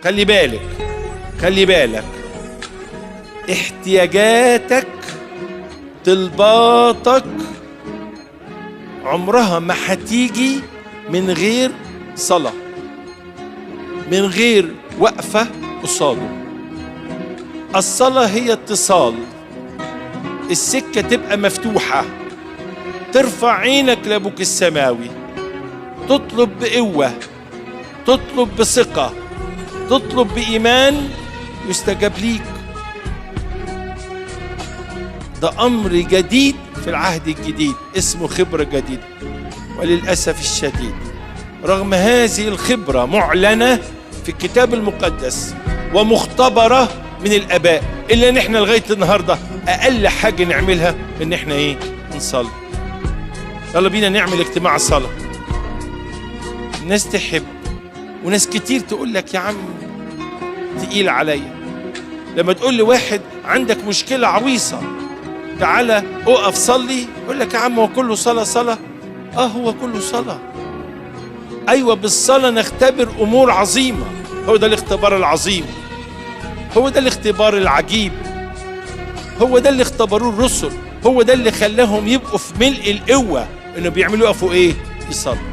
خلي بالك احتياجاتك طلباتك عمرها ما هتيجي من غير صلاة، من غير وقفة قصاده. الصلاة هي اتصال، السكة تبقى مفتوحة، ترفع عينك لأبوك السماوي، تطلب بقوة، تطلب بثقة، تطلب بإيمان، يستجاب ليك. ده أمر جديد في العهد الجديد اسمه خبرة جديدة. وللأسف الشديد رغم هذه الخبرة معلنة في الكتاب المقدس ومختبرة من الآباء، إلا إن إحنا لغاية النهاردة أقل حاجة نعملها إن إحنا نصلي. يلا بينا نعمل اجتماع صلاة. الناس تحب، وناس كتير تقول لك يا عم تقيل عليا. لما تقول لواحد عندك مشكلة عويصة تعالى اقف صلي، يقول لك يا عم هو كله صلاة. هو كله صلاة. ايوه بالصلاة نختبر امور عظيمة. هو ده الاختبار العظيم، هو ده الاختبار العجيب، هو ده اللي اختبروه الرسل، هو ده اللي خلاهم يبقوا في ملء القوة انه بيعملوا يقفوا يصلوا.